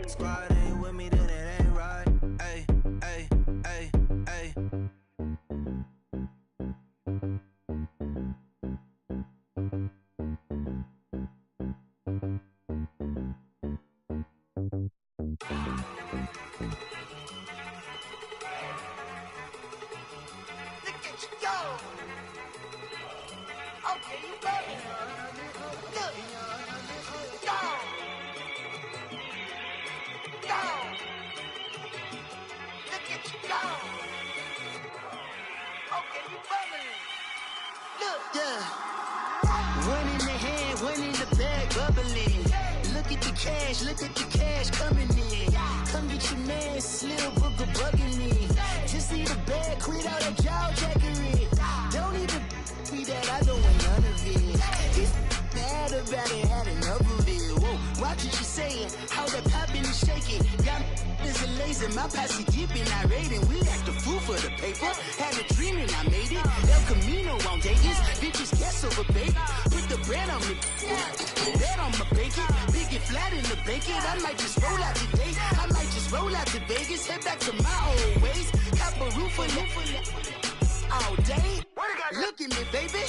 Squad ain't with me, then it ain't right. Ay, ay, ay, ay. One in the hand, one in the bag, bubbling. Look at the cash coming in. Come get your man, Slim Booker bugging me. Just see the bag, quit all that jaw jackery. Don't even be that, I don't want none of it. He's mad about it, had enough of it. Whoa, watch what you saying, how that poppin' and shaking. Got is a laser, my posse deep and I raiding. We act a fool for the paper. Had a dream and I made it. El Camino on Vegas, bitches guess over bake. Put the bread on me, that on my bacon. Big it flat in the bacon. I might just roll out today. I might just roll out to Vegas. Head back to my old ways. Cop a roof for all day. Look at me, baby.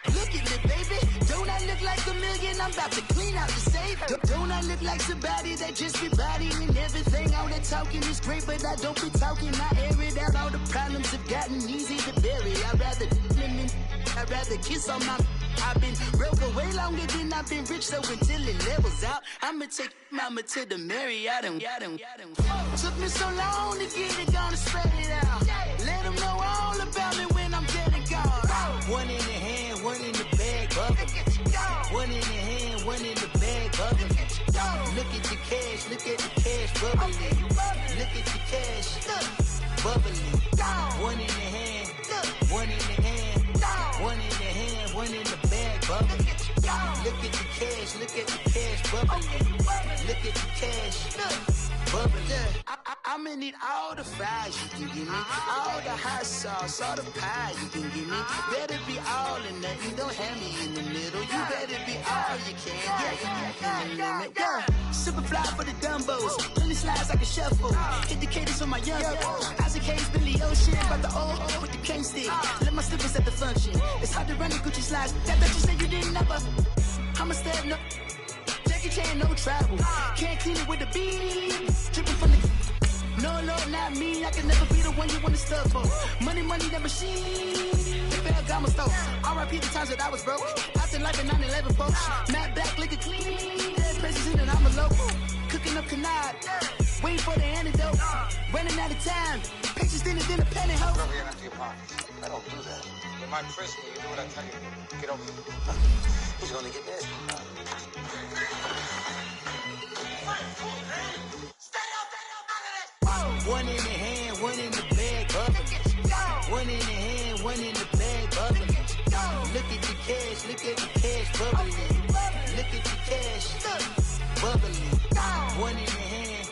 Look at me, baby. Don't I look like a million? I'm about to clean out the safe. Don't I look like somebody that just be bodying everything? All that talking is great, but I don't be talking. I air it out. All the problems have gotten easy to bury. I'd rather kiss on my. I've been broke way longer than I've been rich, so until it levels out, I'ma take mama to the Marriott and took me so long to get it, gonna spread it out. Let them know all about me when I'm dead and gone. One in the hand, one in the bag, bubbling. One in the hand, one in the bag, bubbling. Look at the cash, bubbling. Look at the cash, bubbling. One in the hand, one in the hand, one in the hand, one in the bag, bubbling. Look at the cash, bubbling. Look at the cash, bubbling. I'ma need all the fries you can give me, all the hot sauce, all the pie you can give me. Better be all or nothing, don't have me in the middle. You better be all you can, yeah. Super fly for the dumbos, plenty slides like a shuffle. Hit the cadence on my young Isaac Hayes, Billy Ocean, about the old with the cane stick. Let my slippers at the function. It's hard to run the Gucci slides. That bet you say you didn't never. I'ma step no. Jackie Chan, no travel. Can't clean it with the beat. Dripping from the. No, not me. I can never be the one you want to stuff for. Money, that machine. Ferragamo stove. R.I.P. the times that I was broke. Out in life in 9/11, folks. Matte black, liquor clean. Dead presents in and I'm a local. Cooking up canard. Waiting for the antidote. Running out of time. Pictures thinner than a penny hoe. Rub your empty your pockets. I don't do that. You might press me. You do what I tell you. Get over here. He's gonna get this. One in the hand, one in the bag, bubbling. One in the hand, one in the bag, bubbling. Look at the cash, bubbling. Look at the cash, bubbling. One in the hand,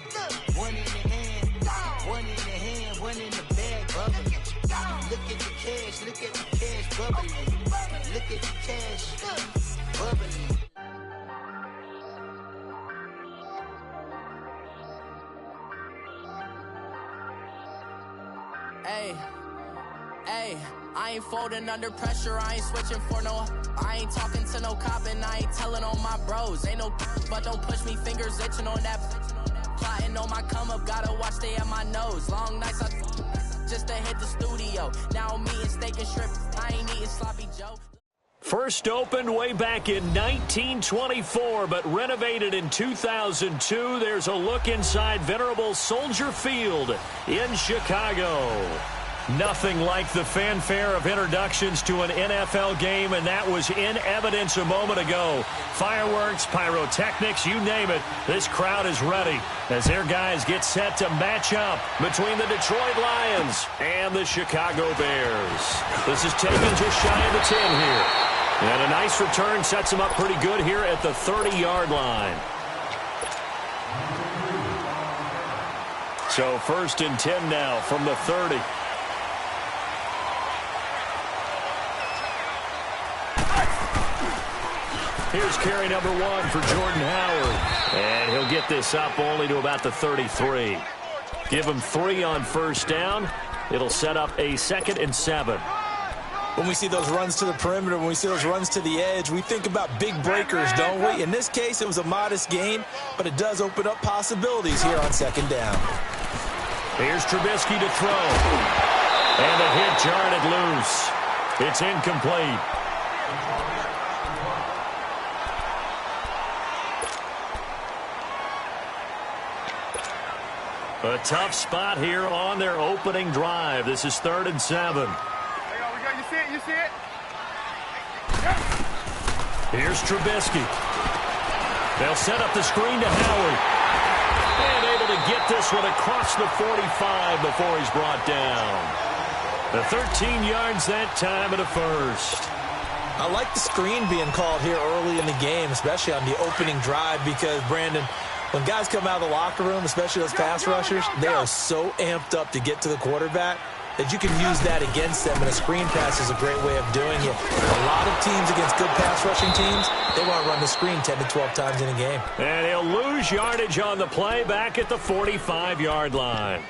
one in the hand, one in the hand, one in the bag, bubbling. Look at the cash, bubbling. Look at the cash, bubbling. Hey, I ain't folding under pressure, I ain't switching for no. I ain't talking to no cop and I ain't telling on my bros. Ain't no but don't push me, fingers itching on that. Plotting on my come up, gotta watch stay at my nose. Long nights I just to hit the studio. Now I'm eating steak and shrimp, I ain't eating sloppy Joe. First opened way back in 1924, but renovated in 2002. There's a look inside venerable Soldier Field in Chicago. Nothing like the fanfare of introductions to an NFL game, and that was in evidence a moment ago. Fireworks, pyrotechnics, you name it. This crowd is ready as their guys get set to match up between the Detroit Lions and the Chicago Bears. This is taken just shy of the 10 here. And a nice return sets them up pretty good here at the 30-yard line. So 1st and 10 now from the 30. Here's carry number 1 for Jordan Howard. And he'll get this up only to about the 33. Give him 3 on first down. It'll set up a 2nd and 7. When we see those runs to the perimeter, when we see those runs to the edge, we think about big breakers, don't we? In this case, it was a modest gain, but it does open up possibilities here on 2nd down. Here's Trubisky to throw. And a hit jarred loose. It's incomplete. A tough spot here on their opening drive. This is 3rd and 7. You see it? You see it? Here's Trubisky. They'll set up the screen to Howard. And able to get this one across the 45 before he's brought down. The 13 yards that time and a first. I like the screen being called here early in the game, especially on the opening drive, because, Brandon, when guys come out of the locker room, especially those pass rushers, they are so amped up to get to the quarterback that you can use that against them, and a screen pass is a great way of doing it. A lot of teams against good pass rushing teams, they want to run the screen 10 to 12 times in a game. And he'll lose yardage on the play back at the 45-yard line.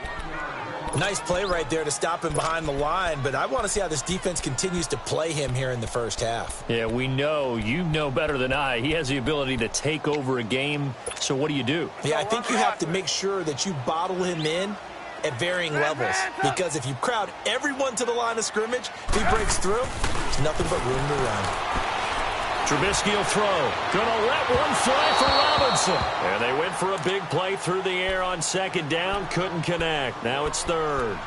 Nice play right there to stop him behind the line, but I want to see how this defense continues to play him here in the first half. Yeah, we know. You know better than I. He has the ability to take over a game, so what do? Yeah, I think you have to make sure that you bottle him in at varying levels, because if you crowd everyone to the line of scrimmage, if he breaks through, there's nothing but room to run. Trubisky will throw. Gonna let one fly for Robinson. And they went for a big play through the air on 2nd down. Couldn't connect. Now it's 3rd.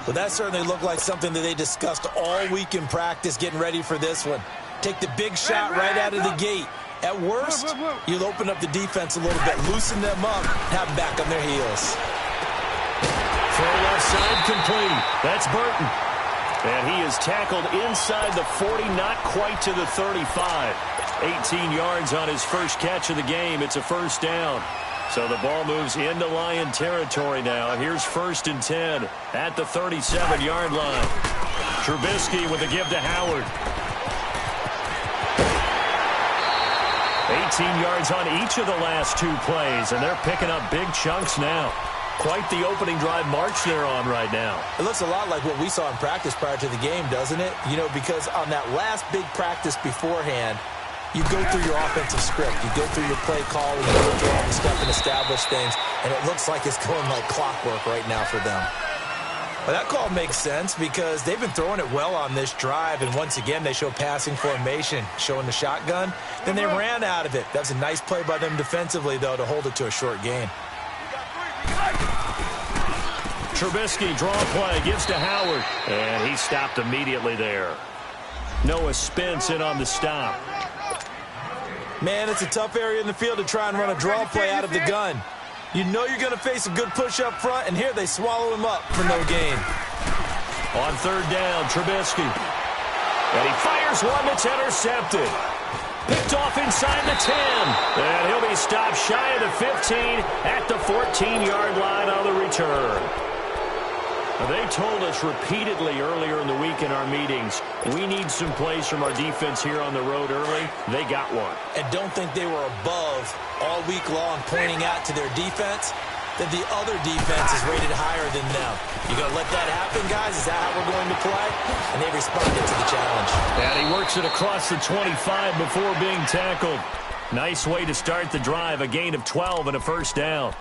Well, that certainly looked like something that they discussed all week in practice, getting ready for this one. Take the big shot right out of the gate. At worst, you'll open up the defense a little bit, loosen them up, have them back on their heels. Throw left side complete. That's Burton. And he is tackled inside the 40, not quite to the 35. 18 yards on his first catch of the game. It's a first down. So the ball moves into Lion territory now. Here's 1st and 10 at the 37-yard line. Trubisky with a give to Howard. 18 yards on each of the last 2 plays, and they're picking up big chunks now. Quite the opening drive march they're on right now. It looks a lot like what we saw in practice prior to the game, doesn't it? You know, because on that last big practice beforehand, you go through your offensive script. You go through your play call, and you go through all the stuff and establish things, and it looks like it's going like clockwork right now for them. But that call makes sense because they've been throwing it well on this drive, and once again, they show passing formation, showing the shotgun. Then they ran out of it. That's a nice play by them defensively, though, to hold it to a short gain. Trubisky, draw play, gives to Howard. And he stopped immediately there. Noah Spence in on the stop. Man, it's a tough area in the field to try and run a draw play out of the gun. You know you're going to face a good push up front, and here they swallow him up for no gain. On 3rd down, Trubisky. And he fires one that's intercepted. Picked off inside the 10. And he'll be stopped shy of the 15 at the 14-yard line on the return. They told us repeatedly earlier in the week in our meetings, we need some plays from our defense here on the road early. They got one. And don't think they were above all week long pointing out to their defense that the other defense is rated higher than them. You going to let that happen, guys? Is that how we're going to play? And they responded to the challenge. And he works it across the 25 before being tackled. Nice way to start the drive, a gain of 12 and a first down.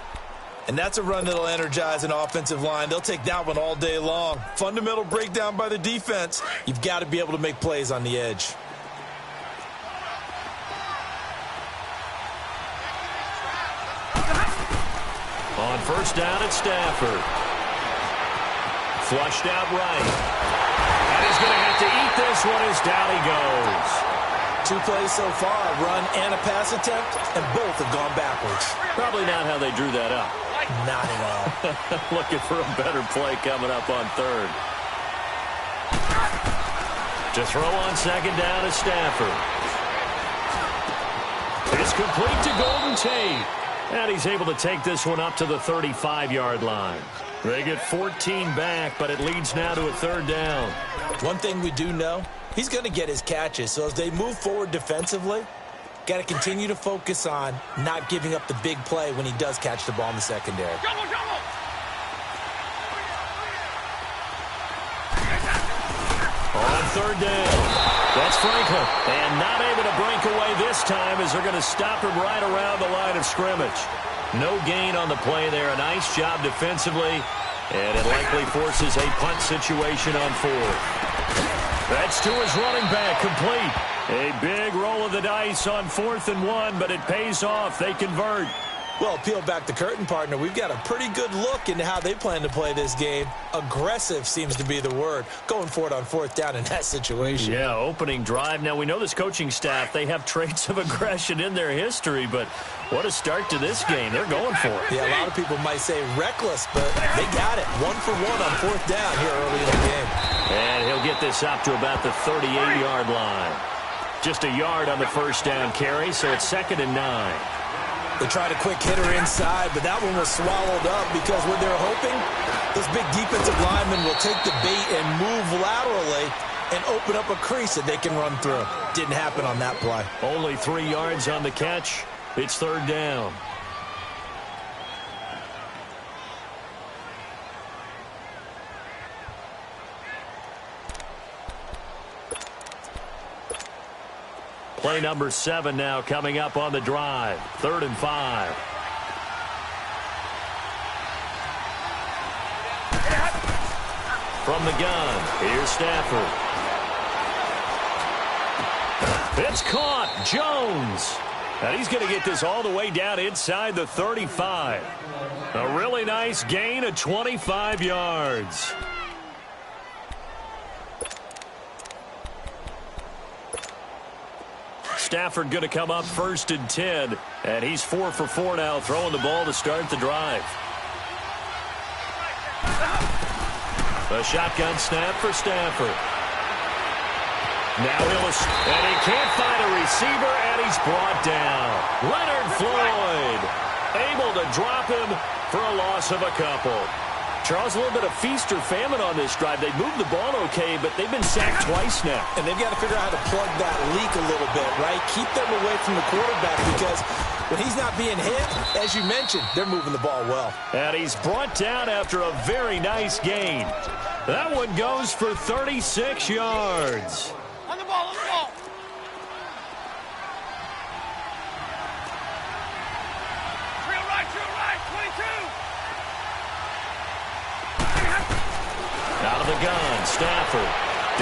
And that's a run that'll energize an offensive line. They'll take that one all day long. Fundamental breakdown by the defense. You've got to be able to make plays on the edge. On first down at Stafford. Flushed out right. And he's going to have to eat this one as down he goes. 2 plays so far, a run and a pass attempt, and both have gone backwards. Probably not how they drew that up. Not at all. Looking for a better play coming up on 3rd. To throw on 2nd down is Stafford. It's complete to Golden Tate. And he's able to take this one up to the 35-yard line. They get 14 back, but it leads now to a 3rd down. One thing we do know, he's going to get his catches. So as they move forward defensively, Got to continue to focus on not giving up the big play when he does catch the ball in the secondary. On third down, that's Franklin. And not able to break away this time as they're going to stop him right around the line of scrimmage. No gain on the play there. A nice job defensively. And it likely forces a punt situation on fourth. That's to his running back, complete. A big roll of the dice on 4th and 1, but it pays off. They convert. Well, peel back the curtain, partner. We've got a pretty good look into how they plan to play this game. Aggressive seems to be the word. Going for it on 4th down in that situation. Yeah, opening drive. Now, we know this coaching staff, they have traits of aggression in their history, but what a start to this game. They're going for it. Yeah, a lot of people might say reckless, but they got it. 1 for 1 on 4th down here early in the game. And he'll get this up to about the 38-yard line. Just a yard on the first down carry, so it's 2nd and 9. They tried a quick hitter inside, but that one was swallowed up because what they're hoping, those big defensive linemen will take the bait and move laterally and open up a crease that they can run through. Didn't happen on that play. Only 3 yards on the catch. It's 3rd down. Play number 7 now coming up on the drive. 3rd and 5. From the gun, here's Stafford. It's caught. Jones. And he's going to get this all the way down inside the 35. A really nice gain of 25 yards. Stafford going to come up 1st and 10, and he's 4 for 4 now, throwing the ball to start the drive. A shotgun snap for Stafford. Now and he can't find a receiver, and he's brought down. Leonard Floyd able to drop him for a loss of a couple. Charles, a little bit of feast or famine on this drive. They moved the ball okay, but they've been sacked twice now. And they've got to figure out how to plug that leak a little bit, right? Keep them away from the quarterback because when he's not being hit, as you mentioned, they're moving the ball well. And he's brought down after a very nice gain. That one goes for 36 yards. On the ball, on the ball. Trail right, 22. Out of the gun, Stafford.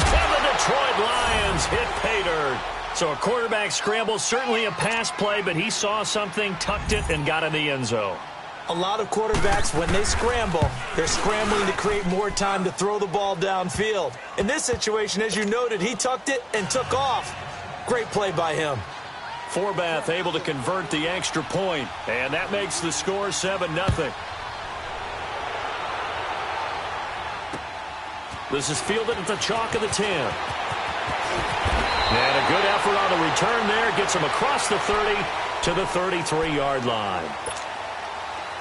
And the Detroit Lions hit pay dirt. So a quarterback scramble, certainly a pass play, but he saw something, tucked it, and got in the end zone. A lot of quarterbacks, when they scramble, they're scrambling to create more time to throw the ball downfield. In this situation, as you noted, he tucked it and took off. Great play by him. Forbath able to convert the extra point, and that makes the score 7-0. This is fielded at the chalk of the 10. And a good effort on the return there. Gets him across the 30 to the 33-yard line.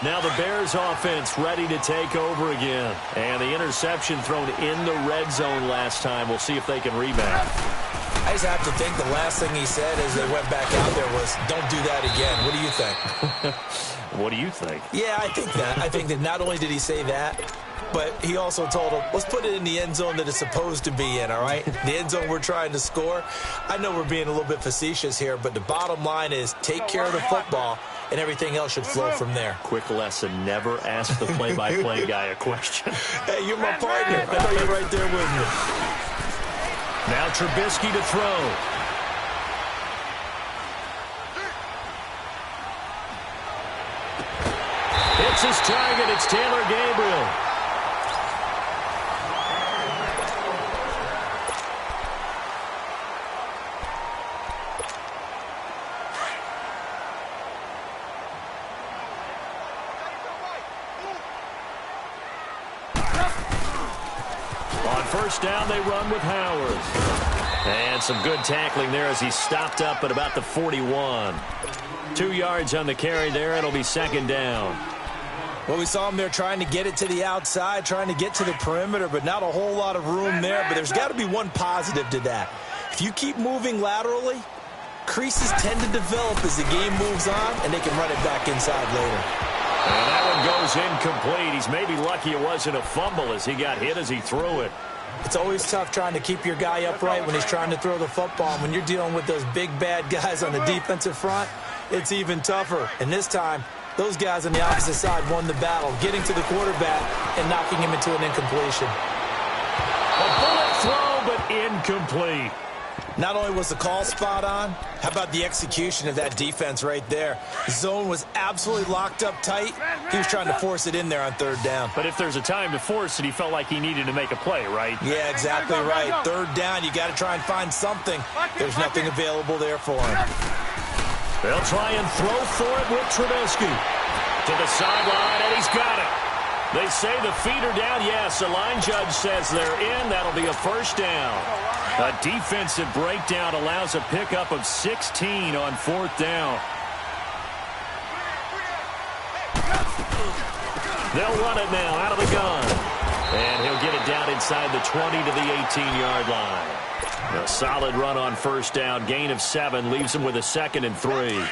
Now the Bears offense ready to take over again. And the interception thrown in the red zone last time. We'll see if they can rebound. I just have to think the last thing he said as they went back out there was, don't do that again. What do you think? What do you think? Yeah, I think that. I think that not only did he say that, but he also told him, let's put it in the end zone that it's supposed to be in, all right? The end zone we're trying to score. I know we're being a little bit facetious here, but the bottom line is take care of the football, and everything else should flow from there. Quick lesson, never ask the play-by-play guy a question. Hey, you're my partner. I know you're right there with me. Now Trubisky to throw. It's his target. It's Taylor Gabriel. On first down, they run with Howard. And some good tackling there as he stopped up at about the 41. 2 yards on the carry there. It'll be 2nd down. Well, we saw him there trying to get it to the outside, trying to get to the perimeter, but not a whole lot of room there. But there's got to be one positive to that. If you keep moving laterally, creases tend to develop as the game moves on, and they can run it back inside later. And that one goes incomplete. He's maybe lucky it wasn't a fumble as he got hit as he threw it. It's always tough trying to keep your guy upright when he's trying to throw the football. And when you're dealing with those big, bad guys on the defensive front, it's even tougher. And this time, those guys on the opposite side won the battle, getting to the quarterback and knocking him into an incompletion. A bullet throw, but incomplete. Not only was the call spot on, how about the execution of that defense right there? The zone was absolutely locked up tight. He was trying to force it in there on third down. But if there's a time to force it, he felt like he needed to make a play, right? Yeah, exactly right. Third down, you got to try and find something. There's nothing available there for him. They'll try and throw for it with Trubisky. To the sideline, and he's got it. They say the feet are down. Yes, the line judge says they're in. That'll be a first down. A defensive breakdown allows a pickup of 16 on fourth down. They'll run it now out of the gun. And he'll get it down inside the 20 to the 18-yard line. A solid run on first down. Gain of 7 leaves him with a 2nd and 3.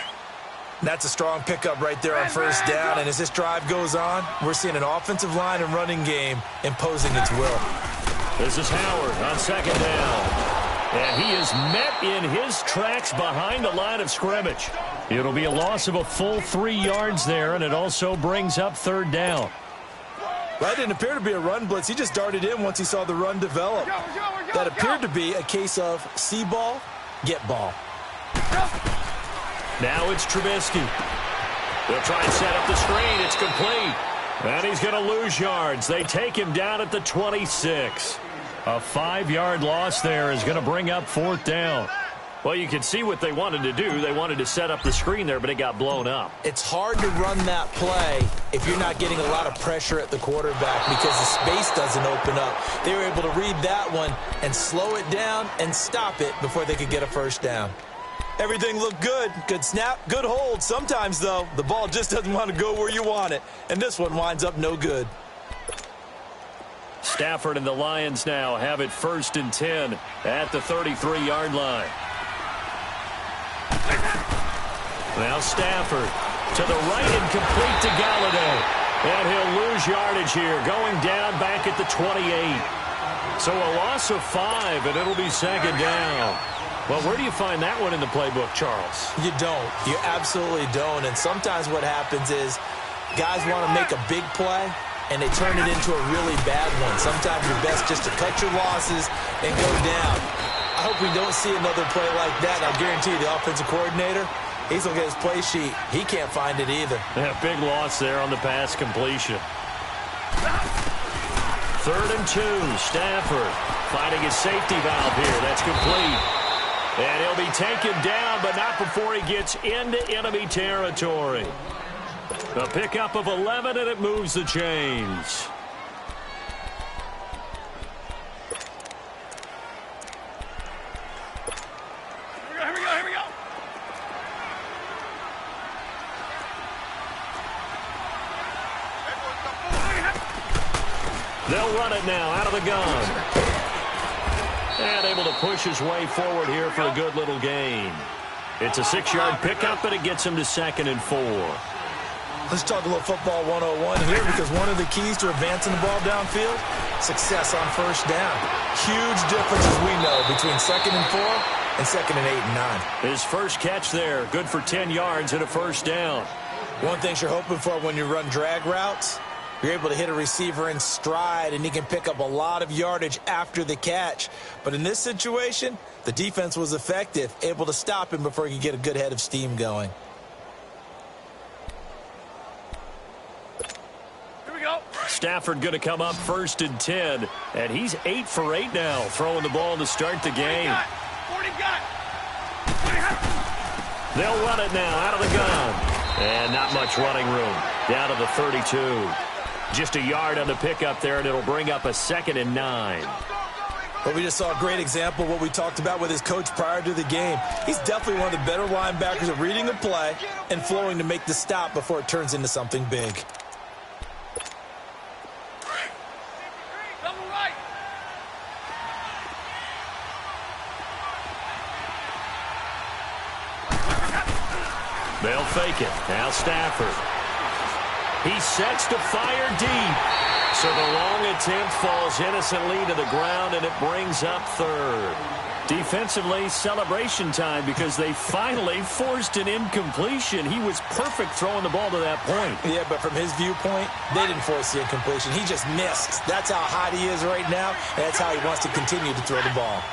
That's a strong pickup right there on first down. And as this drive goes on, we're seeing an offensive line and running game imposing its will. This is Howard on second down. And he is met in his tracks behind the line of scrimmage. It'll be a loss of a full 3 yards there, and it also brings up third down. That didn't appear to be a run blitz. He just darted in once he saw the run develop. That appeared to be a case of see ball, get ball. Now it's Trubisky. They'll try and set up the screen. It's complete. And he's going to lose yards. They take him down at the 26. A 5-yard loss there is going to bring up fourth down. Well, you can see what they wanted to do. They wanted to set up the screen there, but it got blown up. It's hard to run that play if you're not getting a lot of pressure at the quarterback because the space doesn't open up. They were able to read that one and slow it down and stop it before they could get a first down. Everything looked good. Good snap, good hold. Sometimes, though, the ball just doesn't want to go where you want it. And this one winds up no good. Stafford and the Lions now have it 1st and 10 at the 33-yard line. Now Stafford to the right and complete to Galladay. And he'll lose yardage here, going down back at the 28. So a loss of 5, and it'll be second down. Well, where do you find that one in the playbook, Charles? You don't. You absolutely don't. And sometimes what happens is guys want to make a big play, and they turn it into a really bad one. Sometimes you're best just to cut your losses and go down. I hope we don't see another play like that. I guarantee you the offensive coordinator, he's looking at his play sheet. He can't find it either. Yeah, big loss there on the pass completion. 3rd and 2, Stafford finding his safety valve here. That's complete. And he'll be taken down, but not before he gets into enemy territory. A pickup of 11, and it moves the chains. Here we go. They'll run it now out of the gun. And able to push his way forward here for a good little gain. It's a 6-yard pickup, and it gets him to 2nd and 4. Let's talk a little football 101 here because one of the keys to advancing the ball downfield, success on first down. Huge difference, as we know, between 2nd and 4 and 2nd and 8 and 9. His first catch there, good for 10 yards and a first down. One thing you're hoping for when you run drag routes, you're able to hit a receiver in stride, and he can pick up a lot of yardage after the catch. But in this situation, the defense was effective, able to stop him before he could get a good head of steam going. Here we go. Stafford going to come up 1st and 10, and he's 8 for 8 now, throwing the ball to start the game. 40 got. They'll run it now out of the gun. And not much running room. Down to the 32. Just a yard on the pickup there, and it'll bring up a 2nd and 9. But we just saw a great example of what we talked about with his coach prior to the game. He's definitely one of the better linebackers at reading a play and flowing to make the stop before it turns into something big. Double right. They'll fake it. Now Stafford. He sets to fire deep. So the long attempt falls innocently to the ground, and it brings up third. Defensively, celebration time because they finally forced an incompletion. He was perfect throwing the ball to that point. Yeah, but from his viewpoint, they didn't force the incompletion. He just missed. That's how hot he is right now, and that's how he wants to continue to throw the ball.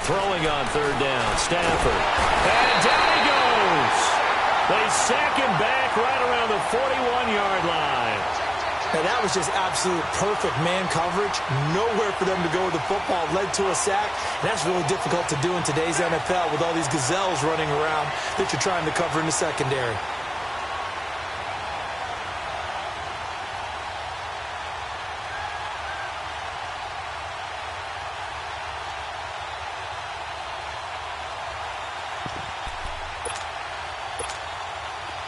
Throwing on third down, Stafford. And down he goes. They sack him back right around the 41-yard line. Now, that was just absolute perfect man coverage. Nowhere for them to go with the football. Led to a sack. And that's really difficult to do in today's NFL with all these gazelles running around that you're trying to cover in the secondary.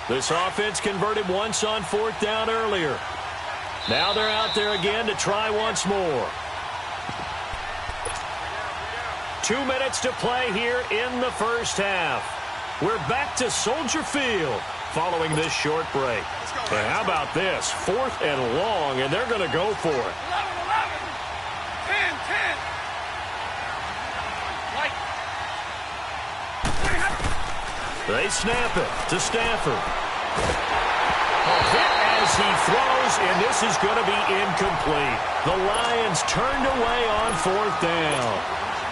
This offense converted once on fourth down earlier. Now they're out there again to try once more. 2 minutes to play here in the first half. We're back to Soldier Field following this short break. And how about this? 4th and long, and they're going to go for it. 10. They snap it to Stafford. A hit as he throws, and this is going to be incomplete. The Lions turned away on 4th down.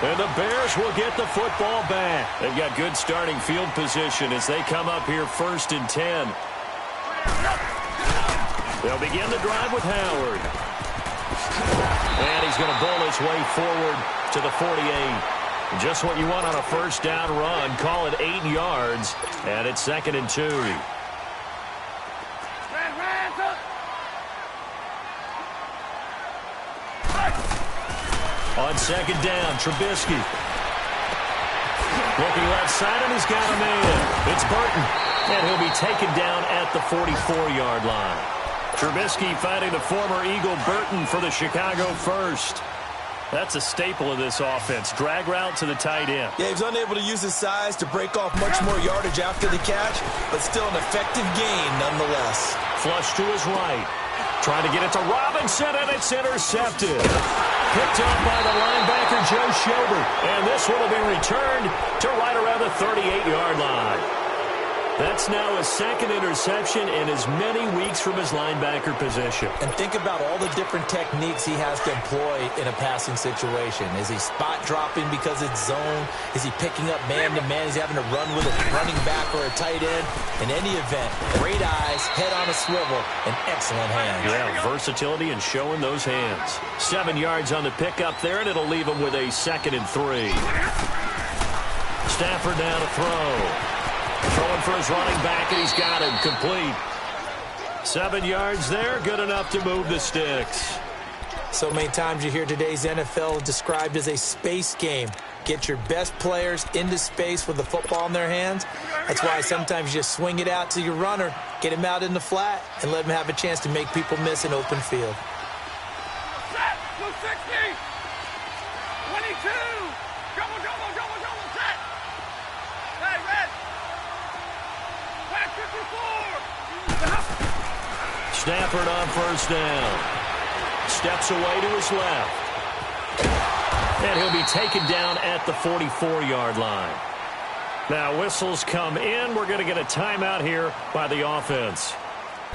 And the Bears will get the football back. They've got good starting field position as they come up here 1st and 10. They'll begin the drive with Howard. And he's going to bowl his way forward to the 48. Just what you want on a first down run. Call it 8 yards. And it's 2nd and 2. On 2nd down, Trubisky. Looking left side, and he's got a man. It's Burton. And he'll be taken down at the 44-yard line. Trubisky finding the former Eagle Burton for the Chicago first. That's a staple of this offense. Drag route to the tight end. Yeah, he was unable to use his size to break off much more yardage after the catch, but still an effective gain nonetheless. Flush to his right. Trying to get it to Robinson, and it's intercepted. Picked up by the linebacker, Joe Schobert. And this one will be returned to right around the 38-yard line. That's now his 2nd interception in as many weeks from his linebacker position. And think about all the different techniques he has to employ in a passing situation. Is he spot dropping because it's zone? Is he picking up man-to-man? Is he having to run with a running back or a tight end? In any event, great eyes, head on a swivel, and excellent hands. Yeah, versatility and showing those hands. 7 yards on the pickup there, and it'll leave him with a 2nd and 3. Stafford now to throw. Throwing for his running back, and he's got him complete. 7 yards there, good enough to move the sticks. So many times you hear today's NFL described as a space game. Get your best players into space with the football in their hands. That's why sometimes you just swing it out to your runner, get him out in the flat, and let him have a chance to make people miss an open field. 260, 22, double, set. Hey, red. Back 54. Stafford on first down. Steps away to his left. And he'll be taken down at the 44-yard line. Now whistles come in. We're going to get a timeout here by the offense.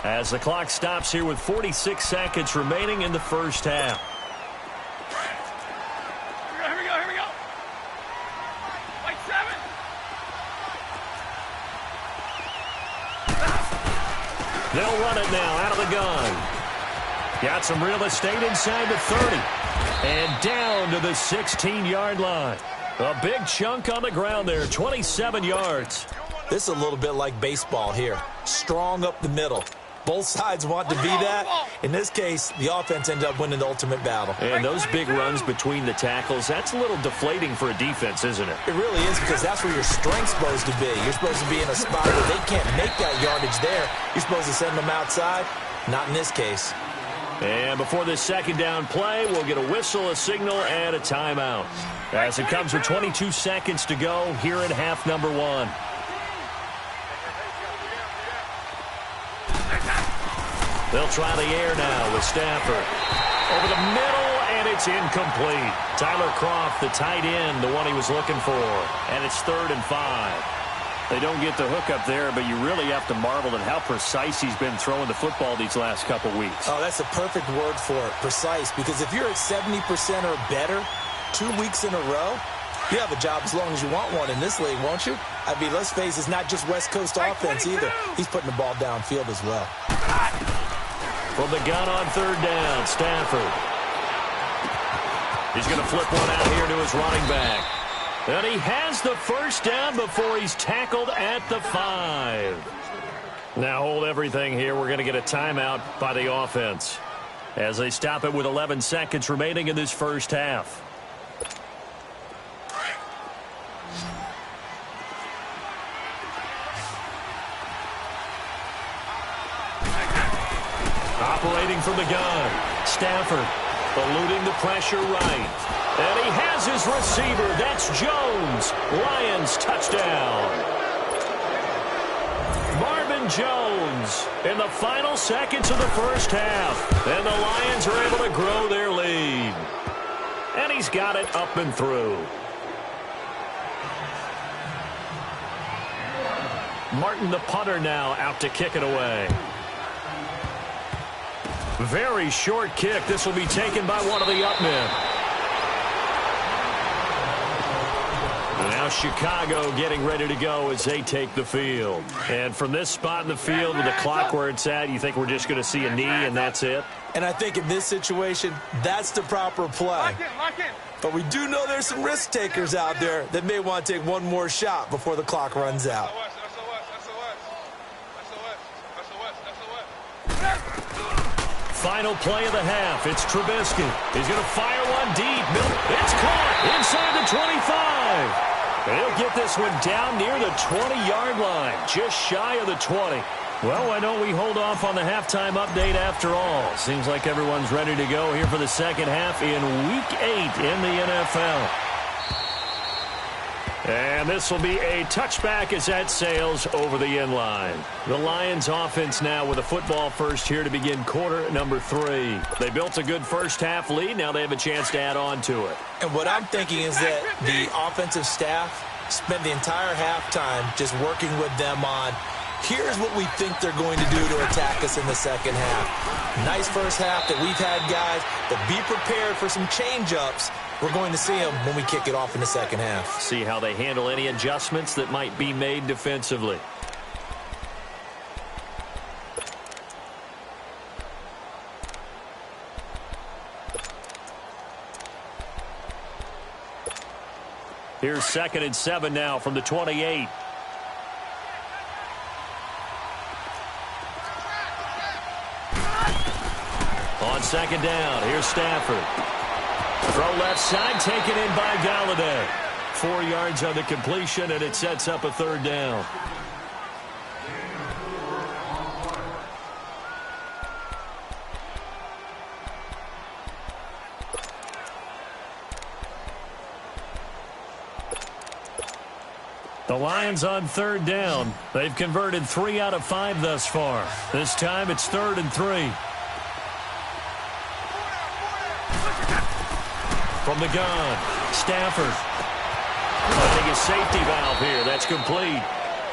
As the clock stops here with 46 seconds remaining in the first half. Here we go. Like 7. They'll run it now out of the gun. Got some real estate inside the 30. And down to the 16-yard line. A big chunk on the ground there, 27 yards. This is a little bit like baseball here. Strong up the middle. Both sides want to be that. In this case, the offense ended up winning the ultimate battle. And those big runs between the tackles, that's a little deflating for a defense, isn't it? It really is, because that's where your strength's supposed to be. You're supposed to be in a spot where they can't make that yardage there. You're supposed to send them outside. Not in this case. And before this second down play, we'll get a whistle, a signal, and a timeout. As it comes with 22 seconds to go here in half number 1. They'll try the air now with Stafford. Over the middle, and it's incomplete. Tyler Kroft, the tight end, the one he was looking for. And it's 3rd and 5. They don't get the hook up there, but you really have to marvel at how precise he's been throwing the football these last couple weeks. Oh, that's a perfect word for it, precise. Because if you're at 70% or better 2 weeks in a row, you have a job as long as you want one in this league, won't you? I mean, let's face it, it's not just West Coast offense either. He's putting the ball downfield as well. From the gun on 3rd down, Stafford. He's going to flip one out here to his running back. And he has the first down before he's tackled at the 5. Now hold everything here. We're going to get a timeout by the offense as they stop it with 11 seconds remaining in this first half. Operating from the gun, Stafford eluding the pressure right. And he has his receiver. That's Jones. Lions touchdown. Marvin Jones in the final seconds of the first half. And the Lions are able to grow their lead. And he's got it up and through. Martin, the punter, now out to kick it away. Very short kick. This will be taken by one of the up men. Now Chicago getting ready to go as they take the field. And from this spot in the field with the clock where it's at, you think we're just going to see a knee and that's it? And I think in this situation, that's the proper play. But we do know there's some risk takers out there that may want to take one more shot before the clock runs out. Final play of the half. It's Trubisky. He's going to fire one deep. It's caught inside the 25. And he'll get this one down near the 20-yard line, just shy of the 20. Well, why don't we hold off on the halftime update after all? Seems like everyone's ready to go here for the second half in Week 8 in the NFL. And this will be a touchback as that sails over the end line. The Lions offense now with a football first here to begin quarter number 3. They built a good first half lead. Now they have a chance to add on to it. And what I'm thinking is that the offensive staff spent the entire halftime just working with them on, here's what we think they're going to do to attack us in the second half. Nice first half that we've had, guys, but be prepared for some change-ups. We're going to see them when we kick it off in the second half. See how they handle any adjustments that might be made defensively. Here's 2nd and 7 now from the 28. On 2nd down, here's Stafford. Throw left side, taken in by Galladay. 4 yards on the completion, and it sets up a 3rd down. The Lions on 3rd down. They've converted 3 out of 5 thus far. This time it's 3rd and 3. From the gun, Stafford. Finding a safety valve here. That's complete.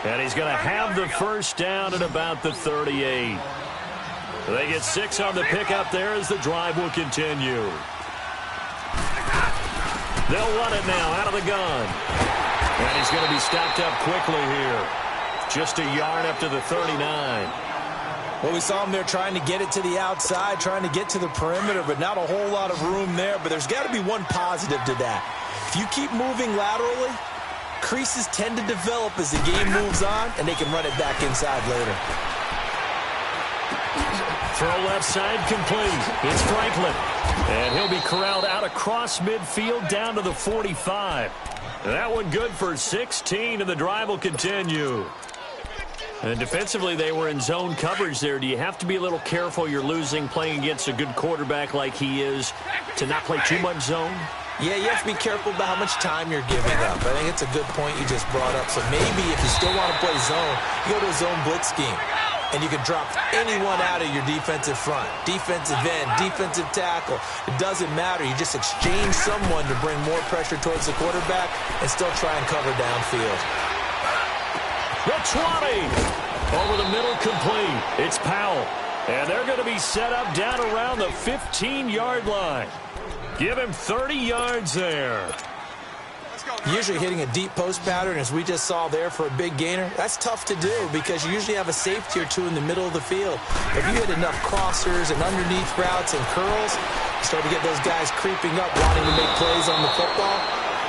And he's going to have the first down at about the 38. They get 6 on the pickup there as the drive will continue. They'll run it now out of the gun. And he's going to be stopped up quickly here. Just a yard up to the 39. Well, we saw him there trying to get it to the outside, trying to get to the perimeter, but not a whole lot of room there. But there's got to be one positive to that. If you keep moving laterally, creases tend to develop as the game moves on, and they can run it back inside later. Throw left side complete. It's Franklin. And he'll be corralled out across midfield down to the 45. That one good for 16, and the drive will continue. And defensively, they were in zone coverage there. Do you have to be a little careful? You're losing playing against a good quarterback like he is to not play too much zone? Yeah, you have to be careful about how much time you're giving up. I think it's a good point you just brought up. So maybe if you still want to play zone, you go to a zone blitz scheme. And you can drop anyone out of your defensive front. Defensive end, defensive tackle. It doesn't matter. You just exchange someone to bring more pressure towards the quarterback and still try and cover downfield. The 20. Over the middle, complete. It's Powell. And they're going to be set up down around the 15-yard line. Give him 30 yards there. Usually hitting a deep post pattern, as we just saw there for a big gainer, that's tough to do because you usually have a safety or two in the middle of the field. If you hit enough crossers and underneath routes and curls, you start to get those guys creeping up, wanting to make plays on the football.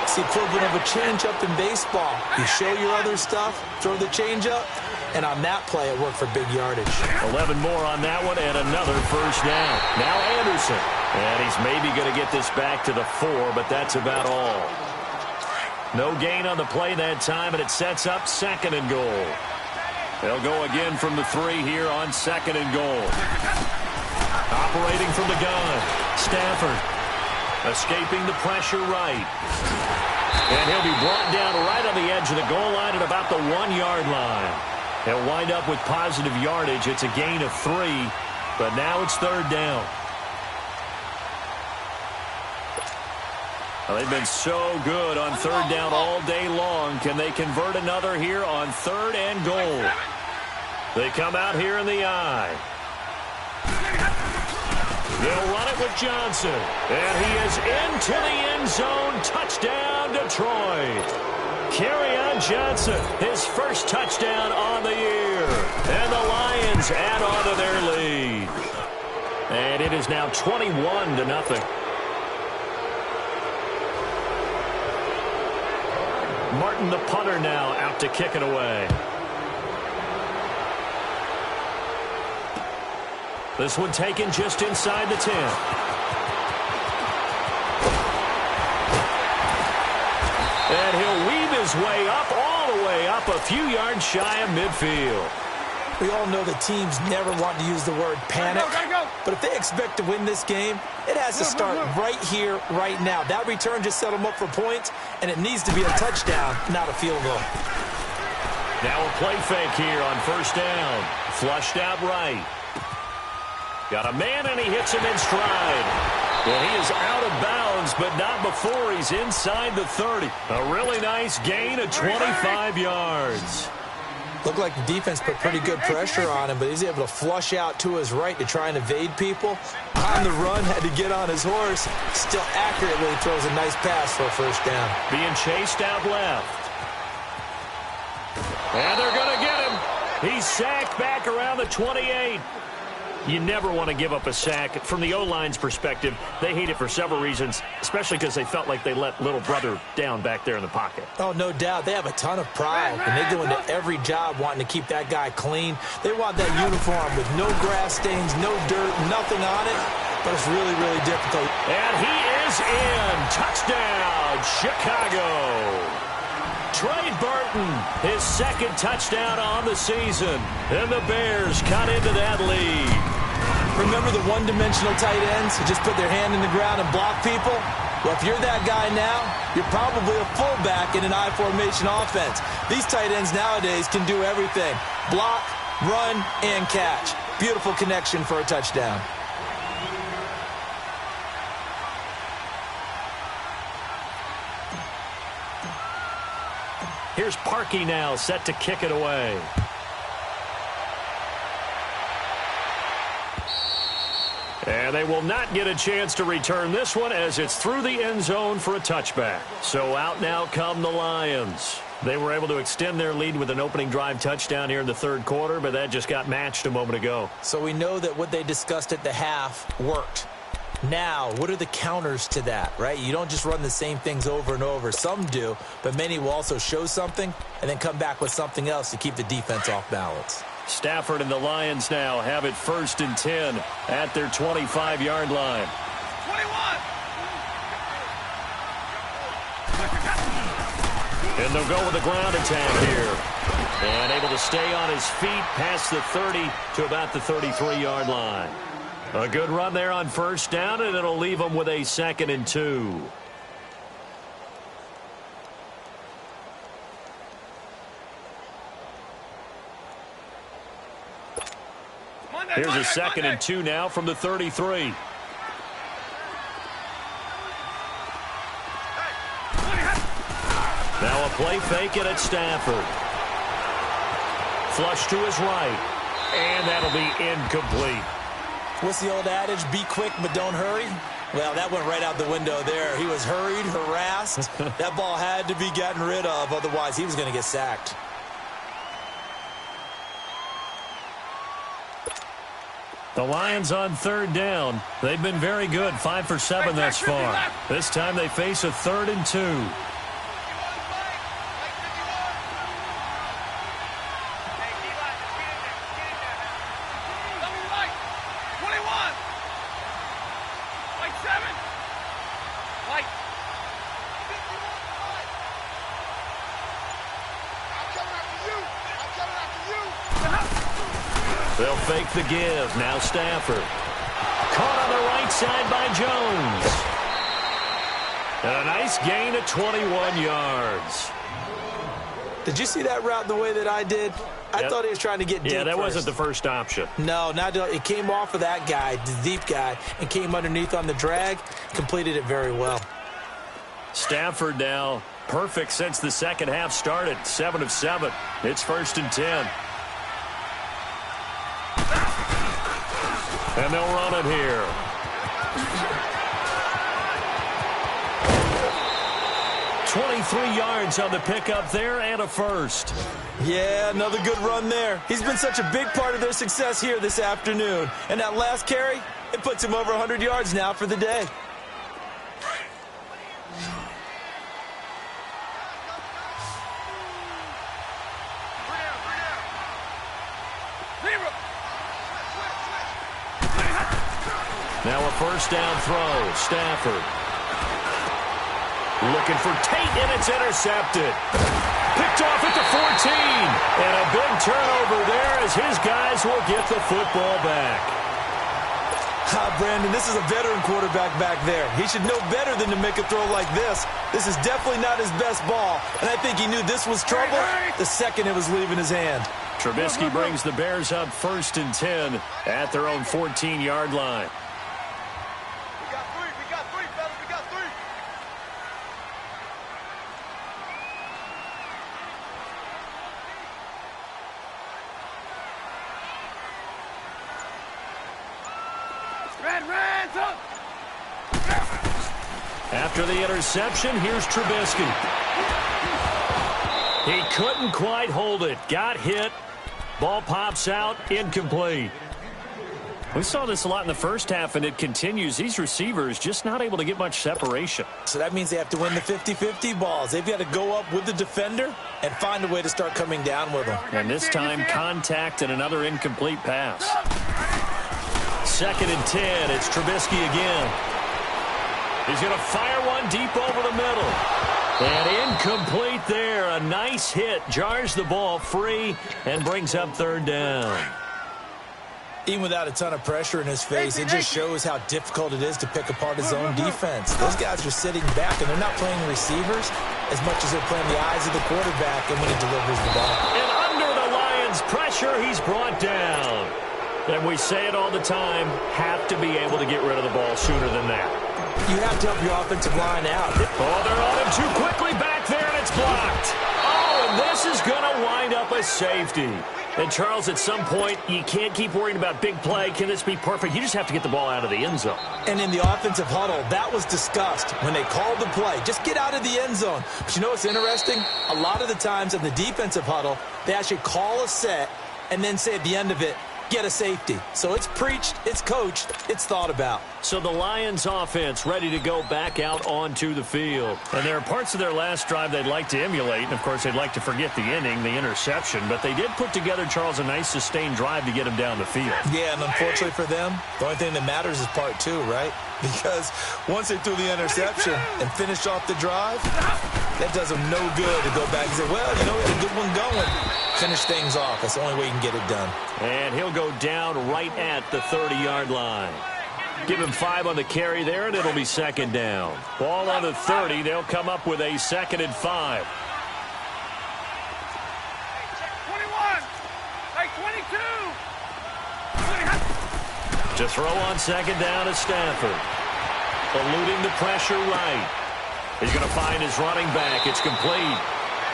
It's the equivalent of a changeup in baseball. You show your other stuff, throw the changeup, and on that play, it worked for big yardage. 11 more on that one, and another first down. Now Anderson. And he's maybe going to get this back to the 4, but that's about all. No gain on the play that time, and it sets up 2nd and goal. They'll go again from the 3 here on 2nd and goal. Operating from the gun, Stafford. Escaping the pressure right. And he'll be brought down right on the edge of the goal line at about the 1-yard line. He'll wind up with positive yardage. It's a gain of 3, but now it's 3rd down. Well, they've been so good on 3rd down all day long. Can they convert another here on 3rd and goal? They come out here in the eye. They'll run it with Johnson. And he is into the end zone. Touchdown, Detroit. Kerryon Johnson, his first touchdown on the year. And the Lions add on to their lead. And it is now 21-0. Martin, the punter, now out to kick it away. This one taken just inside the 10. And he'll weave his way up, all the way up, a few yards shy of midfield. We all know that teams never want to use the word panic, but if they expect to win this game, it has to start right here, right now. That return just set them up for points, and it needs to be a touchdown, not a field goal. Now a play fake here on 1st down. Flushed out right. Got a man, and he hits him in stride. Well, he is out of bounds, but not before he's inside the 30. A really nice gain of 25 yards. Looked like the defense put pretty good pressure on him, but he's able to flush out to his right to try and evade people. On the run, had to get on his horse. Still accurately throws a nice pass for a 1st down. Being chased out left. And they're going to get him. He's sacked back around the 28. You never want to give up a sack. From the O-line's perspective, they hate it for several reasons, especially because they felt like they let little brother down back there in the pocket. Oh, no doubt. They have a ton of pride, and they go into every job wanting to keep that guy clean. They want that uniform with no grass stains, no dirt, nothing on it, but it's really, really difficult. And he is in. Touchdown, Chicago. Trey Burton, his 2nd touchdown on the season. And the Bears cut into that lead. Remember the one-dimensional tight ends who just put their hand in the ground and block people? Well, if you're that guy now, you're probably a fullback in an I-formation offense. These tight ends nowadays can do everything. Block, run, and catch. Beautiful connection for a touchdown. Here's Parkey now, set to kick it away. And they will not get a chance to return this one as it's through the end zone for a touchback. So out now come the Lions. They were able to extend their lead with an opening drive touchdown here in the 3rd quarter, but that just got matched a moment ago. So we know that what they discussed at the half worked. Now, what are the counters to that, right? You don't just run the same things over and over. Some do, but many will also show something and then come back with something else to keep the defense off balance. Stafford and the Lions now have it 1st and 10 at their 25-yard line. 21. And they'll go with a ground attack here. And able to stay on his feet past the 30 to about the 33-yard line. A good run there on first down, and it'll leave them with a 2nd and 2. Here's a 2nd and 2 now from the 33. Now a play fake it at Stafford. Flush to his right. And that'll be incomplete. What's the old adage? Be quick, but don't hurry. Well, that went right out the window there. He was hurried, harassed. That ball had to be gotten rid of. Otherwise, he was going to get sacked. The Lions on 3rd down. They've been very good, 5 for 7 thus far. This time they face a 3rd and 2. They'll fake the give. Now Stafford. Caught on the right side by Jones. And a nice gain of 21 yards. Did you see that route the way that I did? I thought he was trying to get deep. Yeah, that wasn't the first option. No, it came off of that guy, the deep guy, and came underneath on the drag. Completed it very well. Stafford now perfect since the second half started. 7 of 7. It's 1st and 10. And they'll run it here. $23 yards on the pickup there and a first. Yeah, another good run there. He's been such a big part of their success here this afternoon. And that last carry, it puts him over 100 yards now for the day. Now a first down throw. Stafford. Looking for Tate, and it's intercepted. Picked off at the 14. And a big turnover there as his guys will get the football back. Brandon, this is a veteran quarterback back there. He should know better than to make a throw like this. This is definitely not his best ball, and I think he knew this was trouble the second it was leaving his hand. Trubisky brings the Bears up 1st and 10 at their own 14-yard line. After the interception, here's Trubisky. He couldn't quite hold it. Got hit. Ball pops out. Incomplete. We saw this a lot in the first half, and it continues. These receivers just not able to get much separation. So that means they have to win the 50-50 balls. They've got to go up with the defender and find a way to start coming down with them. And this time, contact and another incomplete pass. 2nd and 10. It's Trubisky again. He's going to fire one deep over the middle. And incomplete there. A nice hit. Jars the ball free and brings up 3rd down. Even without a ton of pressure in his face, it just shows how difficult it is to pick apart his own defense. Those guys are sitting back, and they're not playing receivers as much as they're playing the eyes of the quarterback and when he delivers the ball. And under the Lions' pressure, he's brought down. And we say it all the time, have to be able to get rid of the ball sooner than that. You have to help your offensive line out. Oh, they're on him too quickly back there, and it's blocked. Oh, and this is going to wind up a safety. And, Charles, at some point, you can't keep worrying about big play. Can this be perfect? You just have to get the ball out of the end zone. And in the offensive huddle, that was discussed when they called the play. Just get out of the end zone. But you know what's interesting? A lot of the times in the defensive huddle, they actually call a set and then say at the end of it, get a safety. So it's preached, it's coached, it's thought about. So the Lions offense ready to go back out onto the field. And there are parts of their last drive they'd like to emulate. And, of course, they'd like to forget the inning, the interception. But they did put together, Charles, a nice sustained drive to get him down the field. Yeah, and unfortunately for them, the only thing that matters is part 2, right? Because once they threw the interception and finished off the drive, That does him no good to go back and say, well, you know, we had a good one going. Finish things off. That's the only way you can get it done. And he'll go down right at the 30-yard line. Give him 5 on the carry there, and it'll be second down. Ball on the 30. They'll come up with a 2nd and 5. 21. Hey, 22. To throw on second down is Stafford. Eluding the pressure right. He's going to find his running back. It's complete.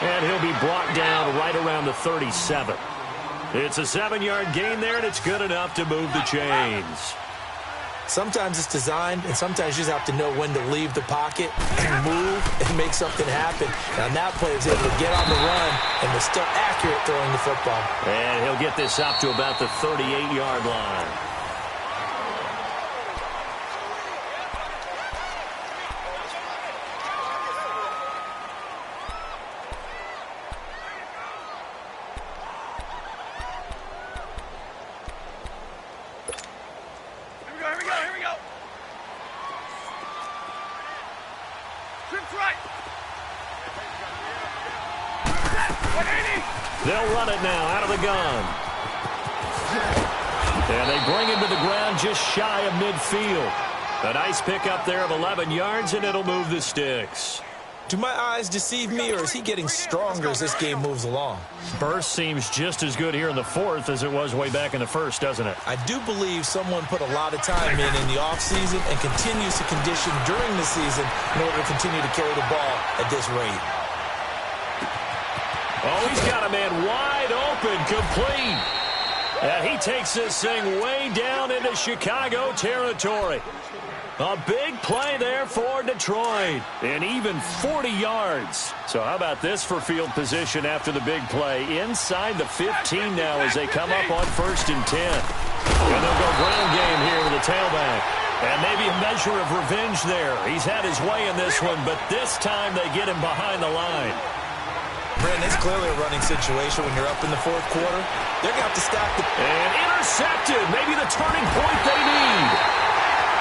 And he'll be brought down right around the 37. It's a 7-yard gain there, and it's good enough to move the chains. Sometimes it's designed, and sometimes you just have to know when to leave the pocket and move and make something happen. And on that play, he was able to get on the run and was still accurate throwing the football. And he'll get this up to about the 38-yard line. They'll run it now out of the gun. And they bring him to the ground just shy of midfield. A nice pickup there of 11 yards, and it'll move the sticks. Do my eyes deceive me, or is he getting stronger as this game moves along? Burst seems just as good here in the 4th as it was way back in the 1st, doesn't it? I do believe someone put a lot of time in the offseason and continues to condition during the season in order to continue to carry the ball at this rate. Oh, he's got a man wide open, complete. And he takes this thing way down into Chicago territory. A big play there for Detroit. And even 40 yards. So how about this for field position after the big play? Inside the 15 now as they come up on 1st and 10. And they'll go ground game here with the tailback. And maybe a measure of revenge there. He's had his way in this one, but this time they get him behind the line. Brandon, it's clearly a running situation when you're up in the 4th quarter. They're going to have to stack the... And intercepted. Maybe the turning point they need.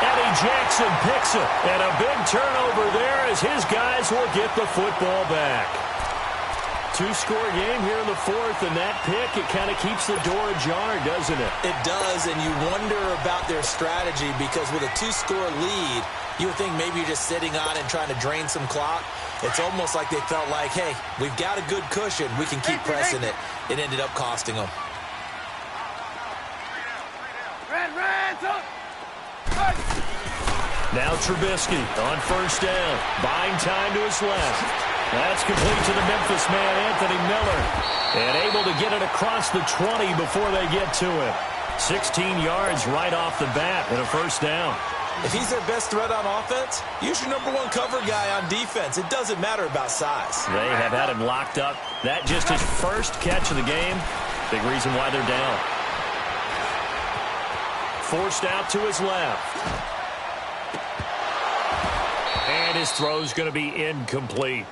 Eddie Jackson picks it. And a big turnover there as his guys will get the football back. 2-score game here in the 4th, and that pick, it kind of keeps the door ajar, doesn't it? It does, and you wonder about their strategy because with a 2-score lead, you would think maybe you're just sitting on it and trying to drain some clock. It's almost like they felt like, hey, we've got a good cushion. We can keep pressing it. It ended up costing them. Now Trubisky on 1st down. Buying time to his left. That's complete to the Memphis man, Anthony Miller. And able to get it across the 20 before they get to him. 16 yards right off the bat and a 1st down. If he's their best threat on offense, use your #1 cover guy on defense. It doesn't matter about size. They have had him locked up. That just his first catch of the game. Big reason why they're down. Forced out to his left. And his throw's going to be incomplete.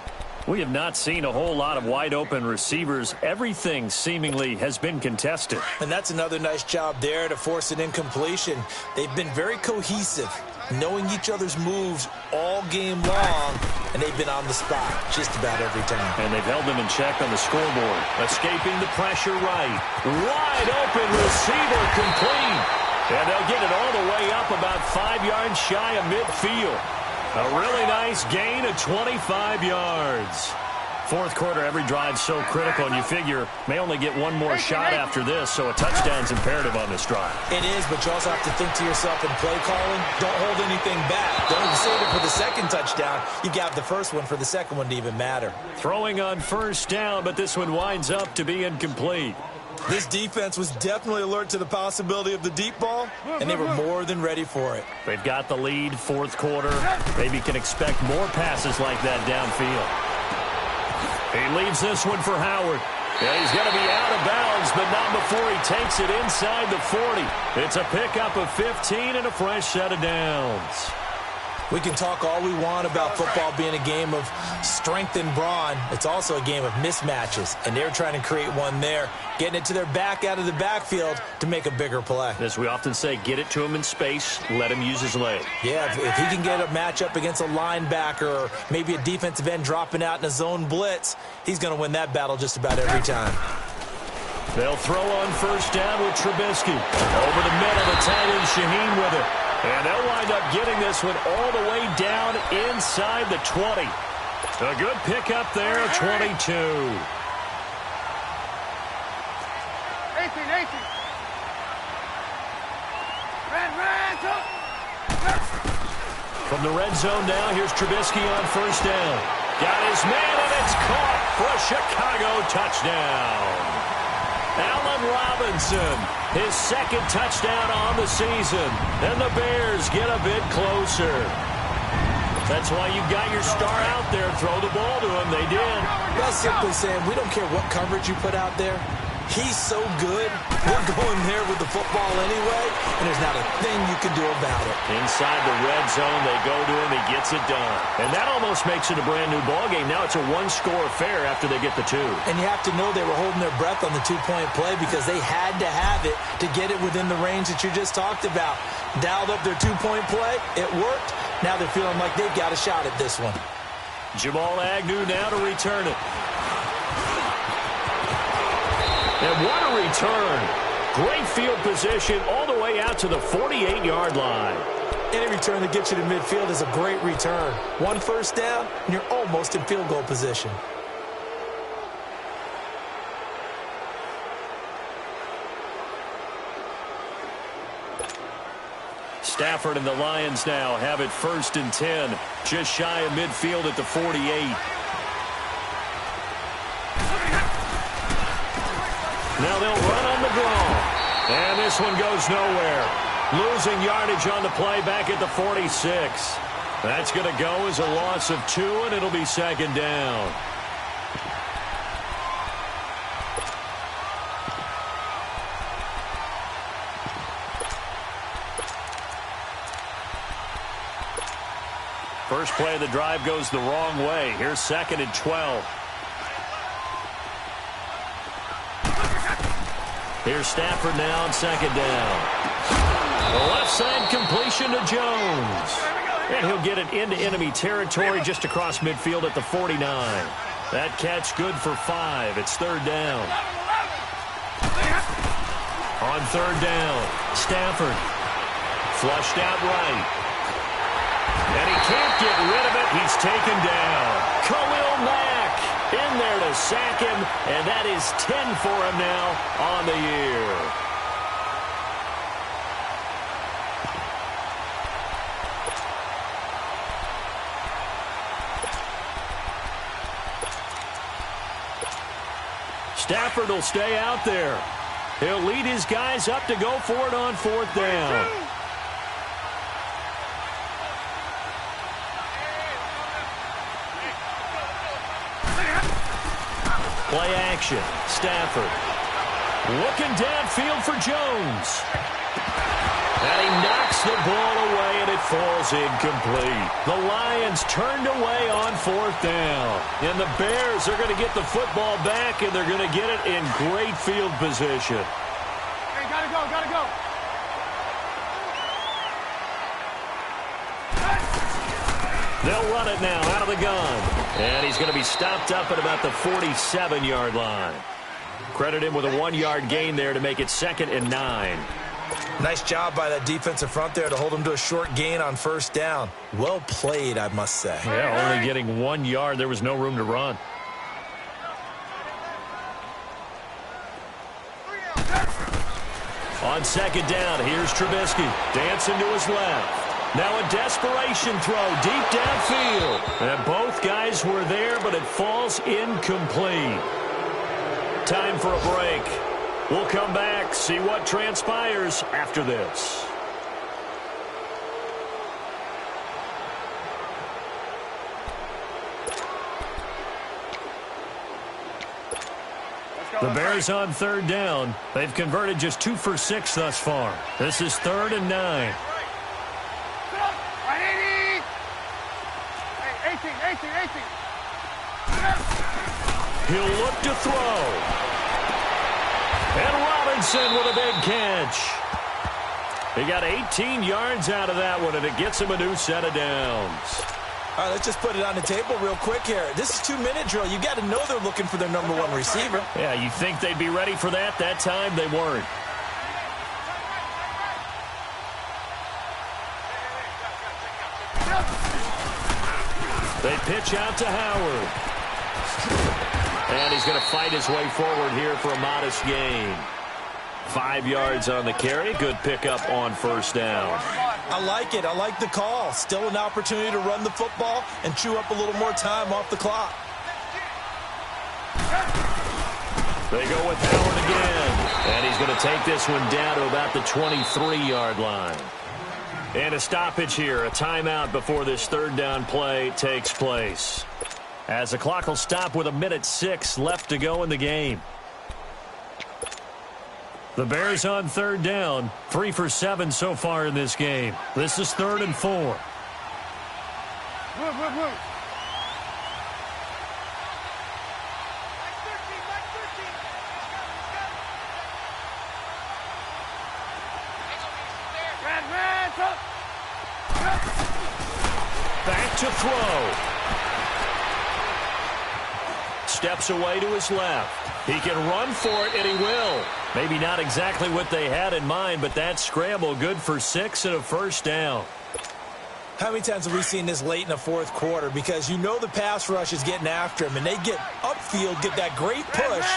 We have not seen a whole lot of wide-open receivers. Everything seemingly has been contested. And that's another nice job there to force an incompletion. They've been very cohesive, knowing each other's moves all game long, and they've been on the spot just about every time. And they've held them in check on the scoreboard. Escaping the pressure right. Wide open receiver complete. And they'll get it all the way up about 5 yards shy of midfield. A really nice gain of 25 yards. 4th quarter, every drive so critical, and you figure may only get one more shot after this, so a touchdown's imperative on this drive. It is, but you also have to think to yourself in play calling, don't hold anything back. Don't even save it for the 2nd touchdown. You got the 1st one for the 2nd one to even matter. Throwing on 1st down, but this one winds up to be incomplete. This defense was definitely alert to the possibility of the deep ball, and they were more than ready for it. They've got the lead, 4th quarter. Maybe can expect more passes like that downfield. He leaves this one for Howard. Yeah, he's going to be out of bounds, but not before he takes it inside the 40. It's a pickup of 15 and a fresh set of downs. We can talk all we want about football being a game of strength and brawn. It's also a game of mismatches, and they're trying to create one there, getting it to their back out of the backfield to make a bigger play. As we often say, get it to him in space, let him use his leg. Yeah, if he can get a matchup against a linebacker or maybe a defensive end dropping out in a zone blitz, he's going to win that battle just about every time. They'll throw on first down with Trubisky. Over the middle, the tight end Shaheen with it. And they'll wind up getting this one all the way down inside the 20. A good pickup there, 22. 18. From the red zone now, here's Trubisky on first down. Got his man, and it's caught for a Chicago touchdown. Allen Robinson, his second touchdown on the season. And the Bears get a bit closer. That's why you got your star out there. Throw the ball to him. They did. That's simply saying we don't care what coverage you put out there. He's so good, we're going there with the football anyway, and there's not a thing you can do about it. Inside the red zone, they go to him. He gets it done. And that almost makes it a brand-new ballgame. Now it's a one-score affair after they get the two. And you have to know they were holding their breath on the two-point play because they had to have it to get it within the range that you just talked about. Dialed up their two-point play. It worked. Now they're feeling like they've got a shot at this one. Jamal Agnew now to return it. And what a return. Great field position all the way out to the 48-yard line. Any return that gets you to midfield is a great return. One first down, and you're almost in field goal position. Stafford and the Lions now have it 1st and 10. Just shy of midfield at the 48. Now they'll run on the draw. And this one goes nowhere. Losing yardage on the play back at the 46. That's going to go as a loss of 2, and it'll be 2nd down. First play of the drive goes the wrong way. Here's 2nd and 12. Here's Stafford now on 2nd down. The left side completion to Jones. And he'll get it into enemy territory just across midfield at the 49. That catch good for 5. It's 3rd down. On 3rd down, Stafford. Flushed out right. And he can't get rid of it. He's taken down. Khalil Mack in there to sack him, and that is 10 for him now on the year. Stafford will stay out there. He'll lead his guys up to go for it on 4th down. Play action. Stafford. Looking downfield for Jones. And he knocks the ball away, and it falls incomplete. The Lions turned away on 4th down. And the Bears are going to get the football back, and they're going to get it in great field position. Hey, gotta go, gotta go. They'll run it now out of the gun. And he's going to be stopped up at about the 47-yard line. Credit him with a 1-yard gain there to make it 2nd and 9. Nice job by that defensive front there to hold him to a short gain on 1st down. Well played, I must say. Yeah, only getting 1 yard. There was no room to run. On 2nd down, here's Trubisky. Dancing to his left. Now a desperation throw deep downfield. And both guys were there, but it falls incomplete. Time for a break. We'll come back, see what transpires after this. The Bears on 3rd down. They've converted just 2 for 6 thus far. This is 3rd and 9. He'll look to throw. And Robinson with a big catch. He got 18 yards out of that one, and it gets him a new set of downs. All right, let's just put it on the table real quick here. This is 2-minute drill. You got to know they're looking for their number one receiver. Yeah, you think they'd be ready for that? That time they weren't. They pitch out to Howard. And he's going to fight his way forward here for a modest gain. 5 yards on the carry. Good pickup on first down. I like it. I like the call. Still an opportunity to run the football and chew up a little more time off the clock. They go with Howard again. And he's going to take this one down to about the 23-yard line. And a stoppage here, a timeout before this third down play takes place. As the clock will stop with 1:06 left to go in the game. The Bears on third down, 3 for 7 so far in this game. This is 3rd and 4. Move. Back to throw. Steps away to his left. He can run for it, and he will. Maybe not exactly what they had in mind, but that scramble good for 6 and a first down. How many times have we seen this late in the fourth quarter? Because you know the pass rush is getting after him, and they get upfield, get that great push,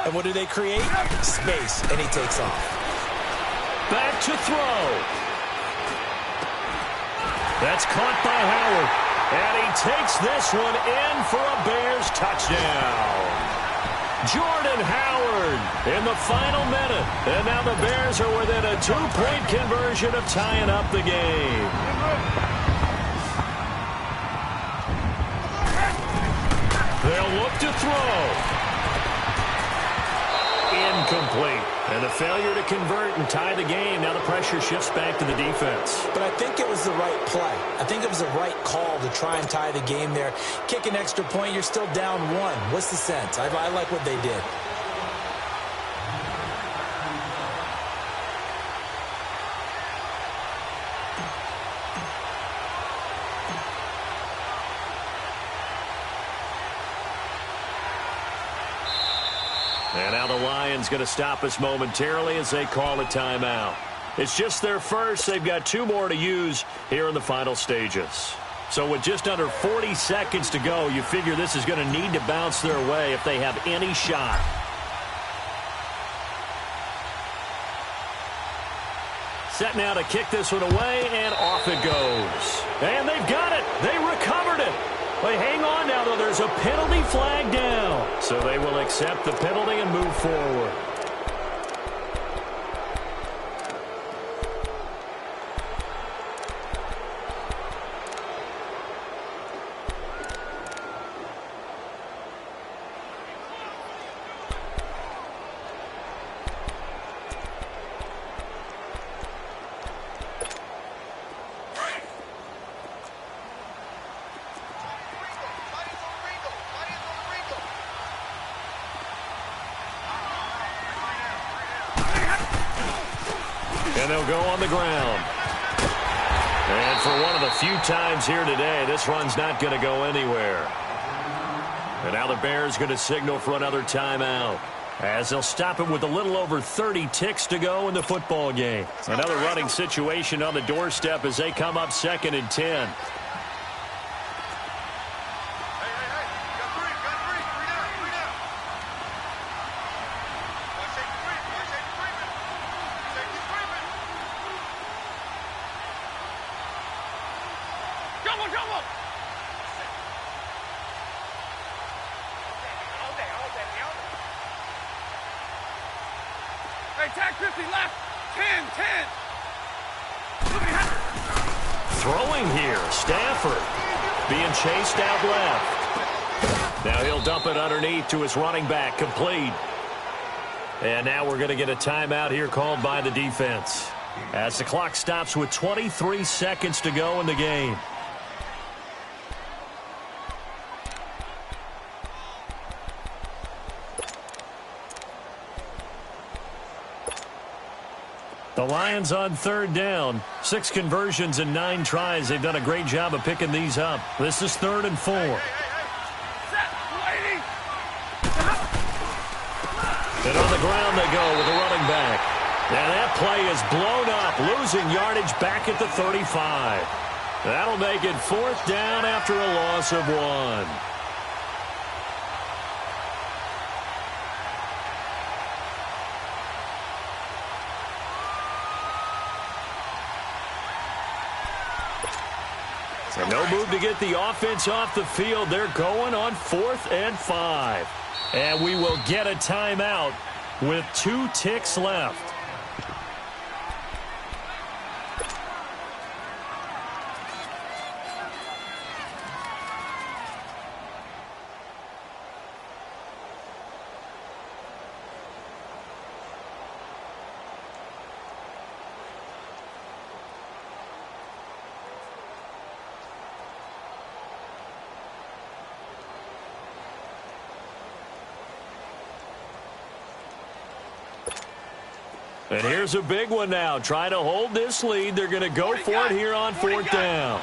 and what do they create? Space, and he takes off. Back to throw. That's caught by Howard, and he takes this one in for a Bears touchdown. Jordan Howard in the final minute, and now the Bears are within a 2-point conversion of tying up the game. They'll look to throw. Incomplete. And the failure to convert and tie the game. Now the pressure shifts back to the defense. But I think it was the right play. I think it was the right call to try and tie the game there. Kick an extra point, you're still down 1. What's the sense? I like what they did. And now the Lions going to stop us momentarily as they call a timeout. It's just their first. They've got 2 more to use here in the final stages. So with just under 40 seconds to go, you figure this is going to need to bounce their way if they have any shot. Set now to kick this one away, and off it goes. And they've got it. They recovered it. But hang on now, though. There's a penalty flag down. So they will accept the penalty and move forward. And they'll go on the ground. And for one of the few times here today, this run's not going to go anywhere. And now the Bears going to signal for another timeout, as they'll stop it with a little over 30 ticks to go in the football game. Another running situation on the doorstep as they come up 2nd and 10. Throwing here, Stafford being chased out left. Now he'll dump it underneath to his running back, complete. And now we're going to get a timeout here called by the defense, as the clock stops with 23 seconds to go in the game. The Lions on third down. 6 conversions and 9 tries. They've done a great job of picking these up. This is 3rd and 4. And on the ground they go with the running back. And that play is blown up, losing yardage back at the 35. That'll make it 4th down after a loss of 1. And no move to get the offense off the field. They're going on 4th and 5. And we will get a timeout with 2 ticks left. And here's a big one now. Trying to hold this lead. They're going to go for it here on 4th down.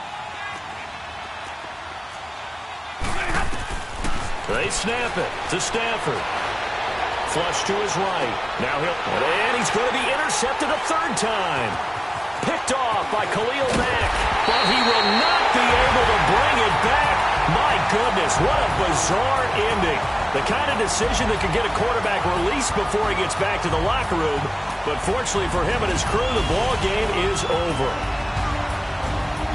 They snap it to Stafford. Flush to his right. Now and he's going to be intercepted a 3rd time. Picked off by Khalil Mack. But he will not be able to bring it back. My goodness, what a bizarre ending. The kind of decision that could get a quarterback released before he gets back to the locker room. But fortunately for him and his crew, the ball game is over.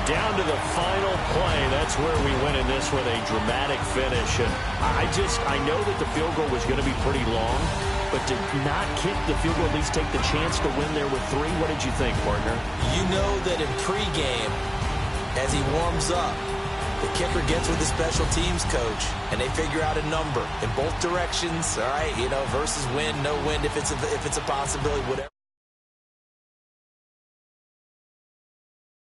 Down to the final play. That's where we win in this with a dramatic finish. And I know that the field goal was going to be pretty long, but to not kick the field goal, at least take the chance to win there with 3. What did you think, partner? You know that in pregame, as he warms up, the kicker gets with the special teams coach, and they figure out a number in both directions, all right, versus win, no win, if it's a possibility, whatever.